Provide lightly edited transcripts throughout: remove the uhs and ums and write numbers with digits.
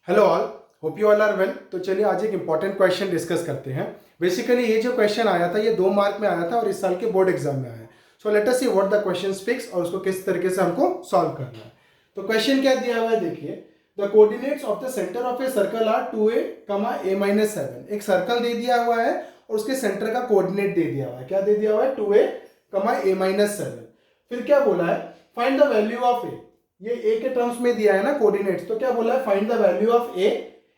Hello all, hope you all are well. तो चलिए आज एक इंपॉर्टेंट क्वेश्चन डिस्कस करते हैं। बेसिकली ये जो क्वेश्चन आया था ये 2 मार्क में आया था और इस साल के बोर्ड एग्जाम में आया है। So let us see what the question speaks और उसको किस तरीके से हमको सॉल्व करना है। तो क्वेश्चन क्या दिया हुआ है देखिए, the coordinates of the centre of a circle are 2a, a-7। एक सर्कल दे दिया हुआ है और उसके सेंटर का कोऑर्डिनेट दे दिया हुआ है। क्या दे दिया हुआ है? 2a, a-7। फिर क्या बोला है? फाइंड द वैल्यू ऑफ ए। ये ए के टर्म्स में दिया है ना कोऑर्डिनेट्स, तो क्या बोला है? Find the value of A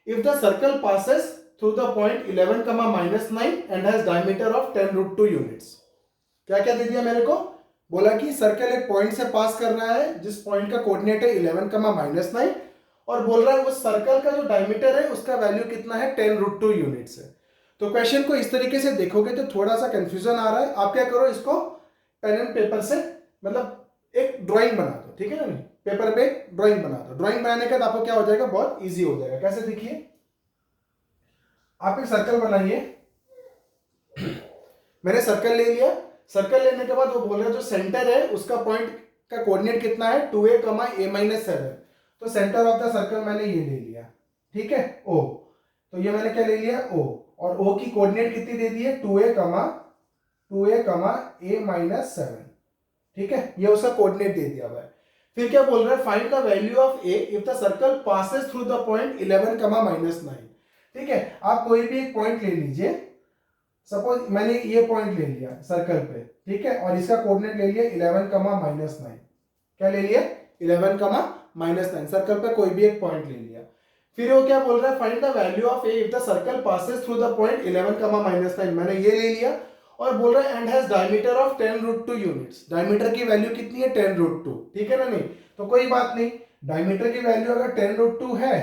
if the circle passes through the point 11, -9 and has diameter of 10√2 units. क्या क्या दे दिया मेरे को? बोला कि सर्कल एक पॉइंट से पास कर रहा है जिस पॉइंट का कोऑर्डिनेट है 11, -9 और बोल रहा है उस सर्कल का जो डायमीटर है उसका वैल्यू कितना है? 10√2 यूनिट्स है। तो क्वेश्चन को इस तरीके से देखोगे तो थोड़ा सा कंफ्यूजन आ रहा है। आप क्या करो, इसको पेन एंड पेपर से मतलब एक ड्राइंग बना दो, ठीक है ना? पेपर पे ड्राइंग बना दो। ड्राइंग बनाने के बाद आपको क्या हो जाएगा? बहुत इजी हो जाएगा। कैसे? देखिए, आप एक सर्कल बनाइए। मैंने सर्कल ले लिया। सर्कल लेने के बाद वो बोल रहा है जो सेंटर है उसका पॉइंट का कोऑर्डिनेट कितना है? 2a, a-7। तो सेंटर ऑफ द सर्कल मैंने ये ले लिया, ठीक है, o। तो ये मैंने क्या ले लिया? o। और o की कोऑर्डिनेट कितनी दे दी है? 2a, a-7। ठीक है, ये उसका कोऑर्डिनेट दे दिया हुआ है। फिर क्या बोल रहा है? Find the value of A if the circle passes through the point 11, -9। ठीक है, आप कोई भी एक पॉइंट ले लीजिए। सपोज मैंने ये पॉइंट ले लिया सर्कल पे, ठीक है, और इसका कोऑर्डिनेट ले लिया 11, -9। क्या ले लिया? 11, -9। सर्कल पे कोई भी एक पॉइंट ले लिया। फिर वो क्या बोल रहा है? Find the value of A if the circle passes through the point 11, -9। मैंने ये ले लिया और बोल रहा है and has diameter of 10√2 units. Diameter की वैल्यू कितनी है? 10√2। ठीक है ना? नहीं तो कोई बात नहीं, डायमीटर की वैल्यू अगर 10√2 है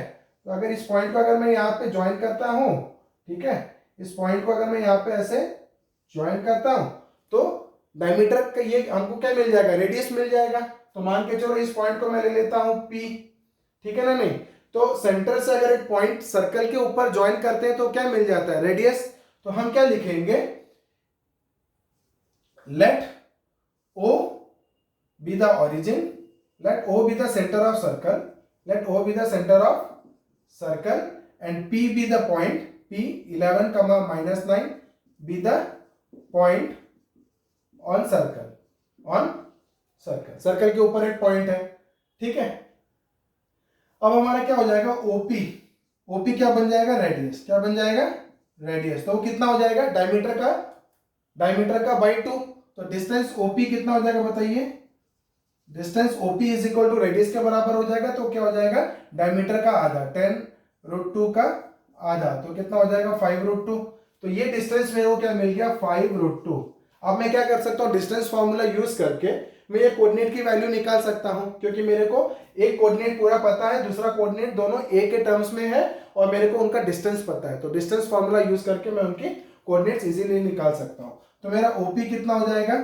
तो अगर इस पॉइंट को अगर मैं यहाँ पे ज्वाइन करता हूँ, ठीक है, इस पॉइंट को अगर मैं यहाँ पे ऐसे ज्वाइन करता हूँ तो डायमीटर का ये हमको क्या मिल जाएगा? रेडियस मिल जाएगा। तो मान के चलो इस पॉइंट को मैं ले लेता हूँ P, ठीक है ना? नहीं तो सेंटर से अगर एक पॉइंट सर्कल के ऊपर ज्वाइन करते हैं तो क्या मिल जाता है? रेडियस। तो हम क्या लिखेंगे? let O be the origin, let O be the center of circle, let O be the center of circle and P be the point, P 11, -9 be the point on circle, circle के ऊपर एक point है, ठीक है। अब हमारा क्या हो जाएगा? OP। OP क्या बन जाएगा? रेडियस। क्या बन जाएगा? रेडियस। तो कितना हो जाएगा? डायमीटर का बाई 2। तो डिस्टेंस OP कितना हो जाएगा बताइए? Distance OP is equal to radius के बराबर हो जाएगा। तो क्या हो जाएगा? डायमीटर का आधा, 10√2 का आधा, तो कितना हो जाएगा? 5√2। तो ये डिस्टेंस मेरे को क्या मिल गया? 5√2। अब मैं क्या कर सकता हूँ? डिस्टेंस फॉर्मूला यूज करके मैं ये कोऑर्डिनेट की वैल्यू निकाल सकता हूँ, क्योंकि मेरे को एक कोऑर्डिनेट पूरा पता है, दूसरा कोऑर्डिनेट दोनों ए के टर्म्स में है और मेरे को उनका डिस्टेंस पता है। तो डिस्टेंस फॉर्मूला यूज करके मैं उनकी कोऑर्डिनेट्स इजीली निकाल सकता हूँ। तो मेरा OP कितना हो जाएगा?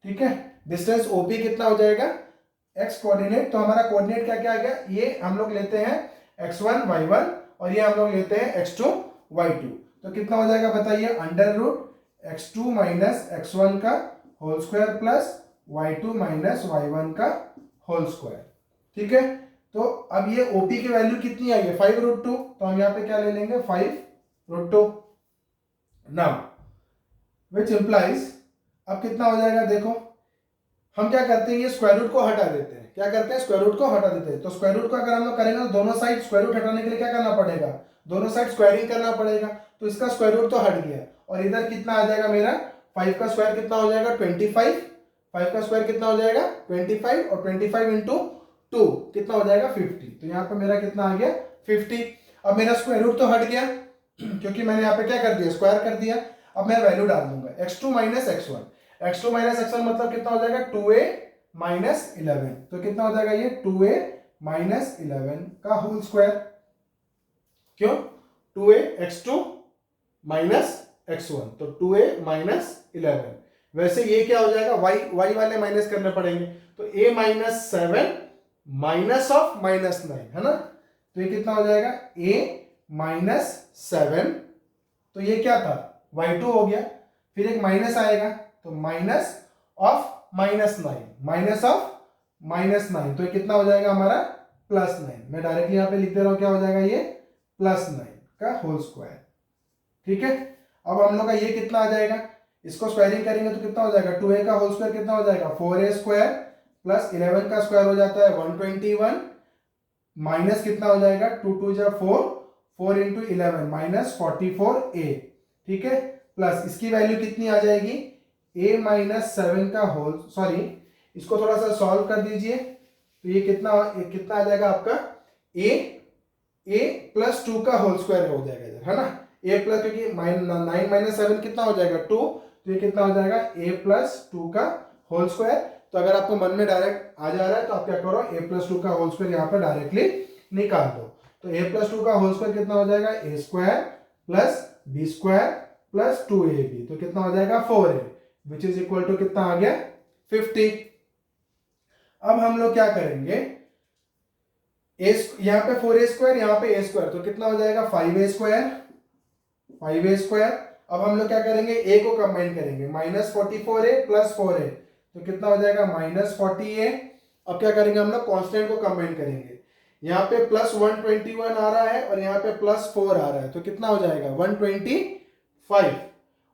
ठीक है, डिस्टेंस OP कितना हो जाएगा? x coordinate. तो हमारा कोऑर्डिनेट क्या क्या आ गया? ये हम लोग लेते हैं x1, y1 और ये हम लोग लेते हैं x2, y2। तो कितना हो जाएगा बताइए? √x2 - x1 का whole square plus y2 - y1 का होल स्क्वायर। ठीक है, तो अब ये OP की वैल्यू कितनी आई है? 5√2। तो हम यहाँ पे क्या ले लेंगे? 5√2। नाउ विच इम्प्लाइज, अब कितना हो जाएगा? देखो हम क्या करते हैं, ये स्क्वायर रूट को हटा देते हैं। क्या करते हैं? स्क्वायर रूट को हटा देते हैं। तो स्क्वायर रूट को अगर हम लोग करेंगे तो दोनों साइड स्क्वायर रूट हटाने के लिए क्या करना पड़ेगा? दोनों साइड स्क्वायरिंग करना पड़ेगा। तो इसका स्क्वायर रूट तो हट गया और इधर कितना आ जाएगा मेरा? 5 का स्क्वायर कितना हो जाएगा? 25। 5 का स्क्वायर कितना हो जाएगा? 25 और 25 इंटू 2 कितना हो जाएगा? 50। तो यहाँ पे मेरा कितना आ गया? 50। अब मेरा स्क्वायर रूट तो हट गया क्योंकि मैंने यहाँ पे क्या कर दिया? स्क्वायर कर दिया। अब मैं वैल्यू डाल दूंगा x2 - x1। x2 - x1 मतलब कितना हो जाएगा? 2a - 11। तो कितना हो जाएगा? ये 2a - 11 का होल स्क्वायर। क्यों? 2a x2 - x1 तो 2a - 11। वैसे ये क्या हो जाएगा? y वाले माइनस करने पड़ेंगे। तो a - 7 माइनस ऑफ -9 है ना? तो ये कितना हो जाएगा? a - 7। तो ये क्या था? y2 हो गया। फिर एक माइनस आएगा तो माइनस ऑफ -9, माइनस ऑफ -9। तो ये कितना हो जाएगा हमारा? +9। मैं डायरेक्टली यहाँ पे लिख दे रहा हूँ, क्या हो जाएगा ये +9 का होल स्क्वायर। ठीक है, अब हम लोग का ये कितना आ जाएगा, इसको स्क्वायरिंग करेंगे तो कितना हो जाएगा, 2a का होल स्क्वायर कितना हो जाएगा 4a स्क्वायर प्लस 11 का स्क्वायर हो जाता है 121 माइनस कितना हो जाएगा 2 2 जा 4, 4 इंटू 11 माइनस 44a। ठीक है, प्लस इसकी वैल्यू कितनी आ जाएगी a माइनस 7 का होल, सॉरी इसको थोड़ा सा सॉल्व कर दीजिए, तो ये कितना आ जाएगा आपका a प्लस 2 का होल स्क्वायर हो जाएगा इधर, है ना, a प्लस, क्योंकि 9 माइनस 7 कितना हो जाएगा 2, तो ये कितना हो जाएगा a प्लस 2 का होल स्क्वायर। तो अगर आपको मन में डायरेक्ट आ जा रहा है तो आप क्या करो, a प्लस 2 का होल स्क्वायर यहाँ पर डायरेक्टली निकाल दो। तो a प्लस 2 का होल स्क्वायर कितना हो जाएगा a square plus b square plus 2ab, तो कितना हो जाएगा 4a, which is equal to कितना आ गया 50। अब हम लोग क्या करेंगे, यहाँ पे 4a स्क्वायर, यहाँ पे a स्क्वायर, तो कितना हो जाएगा 5a स्क्वायर। अब हम लोग क्या करेंगे, a को कंबाइन करेंगे, माइनस 44a प्लस 4a, तो कितना हो जाएगा माइनस 40a। अब क्या करेंगे हम लोग, कांस्टेंट को कंबाइन करेंगे, यहाँ पे प्लस 121 आ रहा है और यहाँ पे प्लस 4 आ रहा है, तो कितना हो जाएगा 125,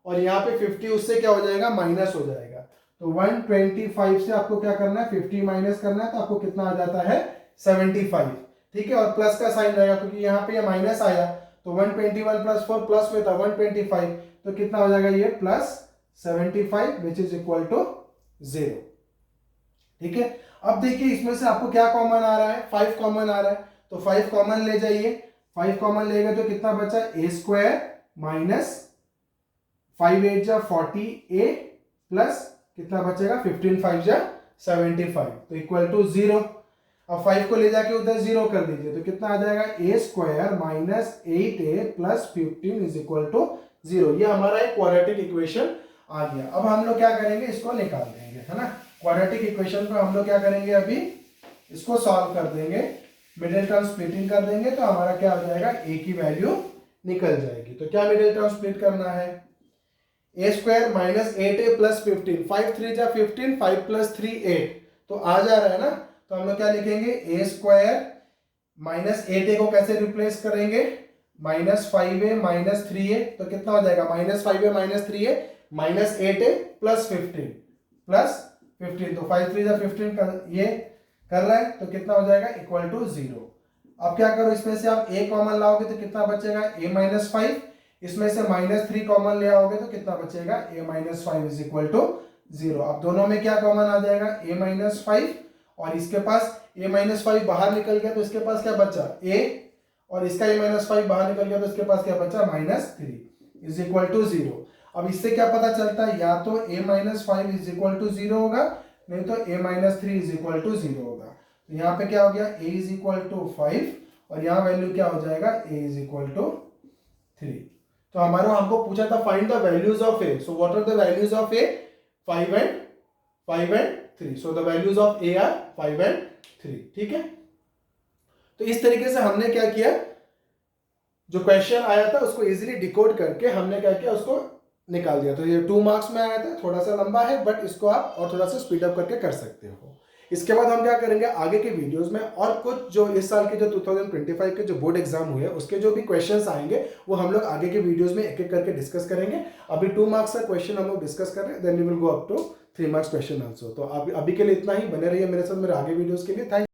और यहाँ पे 50 उससे क्या हो जाएगा माइनस हो जाएगा। तो 125 से आपको क्या करना है 50 माइनस करना है, तो आपको कितना आ जाता है 75। ठीक है, और प्लस का साइन रहेगा क्योंकि यहाँ पे माइनस आया, तो 121 प्लस 4 प्लस में था 125, तो कितना हो जाएगा ये plus 75 which is equal to 0। ठीक है, अब देखिए इसमें से आपको क्या कॉमन आ रहा है, 5 कॉमन आ रहा है, तो 5 कॉमन ले जाइए, 5 कॉमन लेंगे तो कितना बचा a स्क्वायर माइनस 5 8 जा 40a प्लस कितना बचेगा 15 5 जा 75, तो इक्वल टू 0। अब 5 को ले जाके उधर 0 कर दीजिए, तो कितना आ जाएगा a square minus 8a plus 15 is equal to 0। ये हमारा एक क्वाड्रेटिक इक्वेशन आ गया। अब हम लोग क्या करेंगे, इसको निकाल देंगे, है ना, क्वाड्रेटिक इक्वेशन को हम लोग क्या करेंगे, अभी इसको सॉल्व कर देंगे, मिडिल टर्म स्प्लिटिंग कर देंगे, तो हमारा क्या हो जाएगा a की वैल्यू निकल जाएगी। तो क्या मिडिल टर्म स्प्लिट करना है, a square minus 8a plus 15, 5 3 जा 15, 5 प्लस 3 8, तो आ जा रहा है ना, तो हम लोग क्या लिखेंगे a स्क्वायर माइनस 8a को कैसे रिप्लेस करेंगे, माइनस 5a माइनस 3a, तो कितना हो जाएगा minus 5a minus 3a minus 8a plus 15, तो 5 3 जा 15 ये कर रहा है, तो कितना हो जाएगा इक्वल टू 0। अब क्या करो, इसमें से आप a कॉमन लाओगे तो कितना बचेगा a माइनस 5, इसमें से माइनस 3 कॉमन ले आओगे तो कितना बचेगा a minus 5 is equal to 0। अब दोनों में क्या कॉमन आ जाएगा a माइनस 5, और इसके पास a माइनस 5 बाहर निकल गया तो इसके पास क्या बचा a, और इसका a माइनस 5 बाहर निकल गया तो इसके पास क्या बचा माइनस 3 इज इक्वल टू 0। अब इससे क्या पता चलता है, या तो a minus 5 is equal to 0 होगा, नहीं तो a minus 3 is equal to 0 होगा। तो यहाँ पे क्या हो गया a इज इक्वल टू 5, और यहाँ वैल्यू क्या हो जाएगा a इज इक्वल टू 3। तो हमको पूछा था find the values of a, so what are the values of a, 5 and 3, so the values of a are 5 and 3। ठीक है, तो इस तरीके से हमने क्या किया, जो क्वेश्चन आया था उसको इजीली डिकोड करके हमने क्या किया, उसको निकाल दिया। तो ये 2 मार्क्स में आया था, थोड़ा सा लंबा है बट इसको आप और थोड़ा सा स्पीड अप करके कर सकते हो। इसके बाद हम क्या करेंगे आगे के वीडियोस में, और कुछ जो इस साल के जो 2025 के जो बोर्ड एग्जाम हुए उसके जो भी क्वेश्चंस आएंगे वो हम लोग आगे के वीडियोस में एक एक करके डिस्कस करेंगे। अभी 2 मार्क्स का क्वेश्चन हम लोग डिस्कस कर रहे हैं, then we will go up to 3 marks question also. तो अभी के लिए इतना ही, बने रहिए मेरे साथ मेरे आगे वीडियोस के लिए। थैंक